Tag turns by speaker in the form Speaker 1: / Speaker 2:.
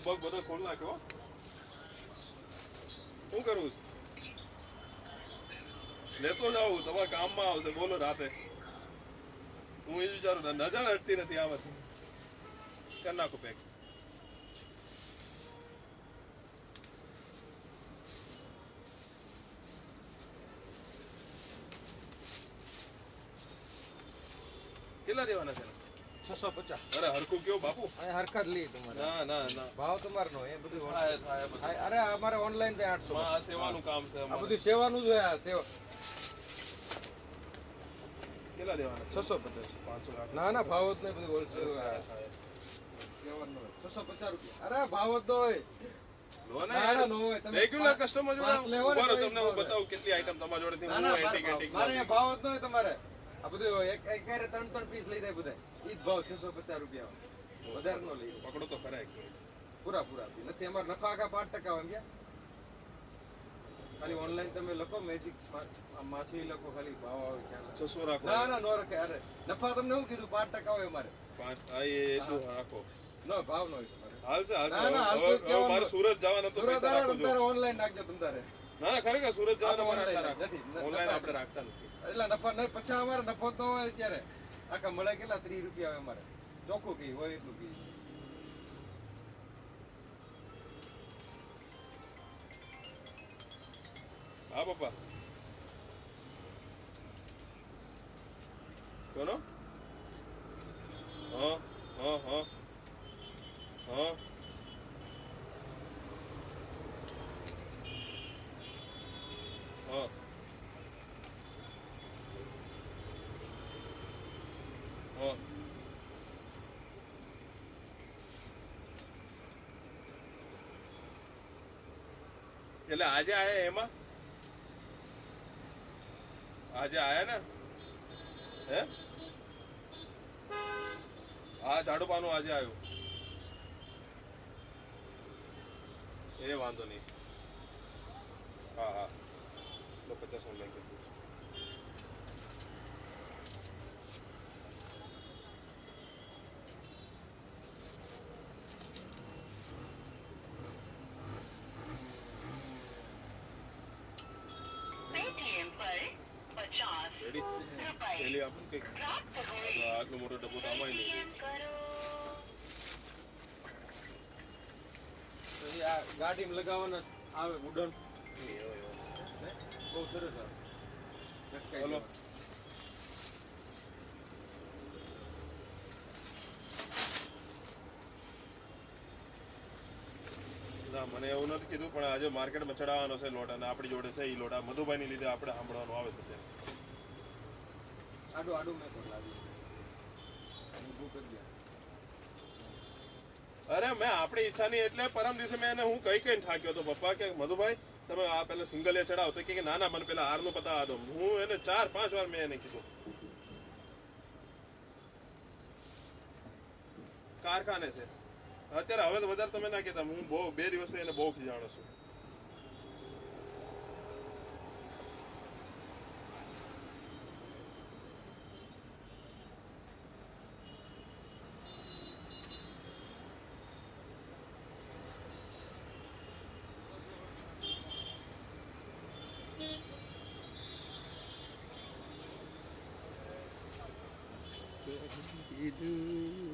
Speaker 1: પગ બધો ખોલ નાખ્યો. શું કરવું છે? લેતો જાઉં તમારા કામમાં આવશે. બોલો રાતે હું એ વિચારું નજર હટતી નથી આમાંથી. કરી નાખો પેક. કેટલા દેવાના છે?
Speaker 2: 650.
Speaker 1: અરે હરખું કયો બાપુ.
Speaker 2: હરખા જ લઈ તમારે.
Speaker 1: ના ના ના
Speaker 2: ભાવ તમારનો એ બધું
Speaker 1: થાય.
Speaker 2: અરે અમારે ઓનલાઈન થાય 800.
Speaker 1: આ સેવાનું કામ છે.
Speaker 2: આ બધું સેવાનું જ હોય. આ સેવા
Speaker 1: કેટલા દેવાના?
Speaker 2: 650.
Speaker 1: 500.
Speaker 2: ના ના ભાવ જ નહીં, બધું હોલસેલ સેવાનું 650 રૂપિયા. અરે ભાવ જ ન હોય.
Speaker 1: રેગ્યુલર કસ્ટમર જોડે ઉભા રહો, તમને હું બતાવું કેટલી આઈટમ તમારા જોડેથી હું એન્ટિક એન્ટિક
Speaker 2: મારે ભાવ જ ન હોય તમારે. આ બધું એક ક્યારે 3 પીસ લઈ જાય બધા. ઈ જ ભાવ 650 રૂપિયા. વધારે નો લઈ.
Speaker 1: પકડો તો ખરા એક
Speaker 2: પૂરા નથી. અમારે નફા આખા 5% હોય ગયા. ખાલી ઓનલાઈન તમે લખો મેજિક માછી લખો, ખાલી ભાવ આવે ખ્યાલ.
Speaker 1: 600 રાખો.
Speaker 2: ના નો રાખે. અરે નફા તમને હું કીધું 5% હોય અમારે.
Speaker 1: 5 આ એ તો રાખો.
Speaker 2: નો ભાવ નો હોય તમારે.
Speaker 1: હાલશે
Speaker 2: હવે
Speaker 1: મારે સુરત જવાનું તો પૈસા રાખો જો.
Speaker 2: તમારે ઓનલાઈન નાખજો તમારે.
Speaker 1: ના ખરેખર સુરત જવાનું
Speaker 2: ઓનલાઈન
Speaker 1: નથી. ઓનલાઈન આપણે રાખતા નથી.
Speaker 2: એટલે નફા નહીં. પછી અમારે નફો તો હોય ત્યારે આખા મળે કેટલા 30 રૂપિયા હોય અમારે. ચોખ્ખું ઘી હોય એટલું ઘી.
Speaker 1: હા પપ્પા કોનો? હા હા હા હા હા હા એટલે આજે આયા એમાં આજે આયા ને હે હા ઝાડુપાનું આજે આવ્યું એ વાંધો નહીં હા હા 50 ઓનલાઈન કરી દઉં રેડી પેલી આપું કંઈક આટલું મોટો ડબ્બો તો આમાં નહીં
Speaker 2: પછી આ ગાડીમાં લગાવવાના આવે ઉડન બહુ સરસ આવે.
Speaker 1: બોલો ના મને એવું નથી કીધું પણ આજે માર્કેટમાં ચડાવવાનો છે લોટ અને આપણી જોડે છે એ લોટ આ મધુભાઈની લીધે આપણે સાંભળવાનું આવે છે અત્યારે.
Speaker 2: આડું મેં પણ લાવ્યું.
Speaker 1: અરે મેં આપણી ઈચ્છાની એટલે પરમ દિવસે મેં એને હું કઈ થાક્યો હતો પપ્પા કે મધુભાઈ તમે આ પેલા સિંગલ એ ચડાવો તો કે ના મને પેલા હારનું પતા દો. હું એને 4-5 વાર મેં એને કીધું કારખાને છે અત્યારે. હવે તો વધારે તમે ના કહેતા. હું બહુ 2 દિવસથી એને બહુ ખીજાણો છું.
Speaker 2: કીધું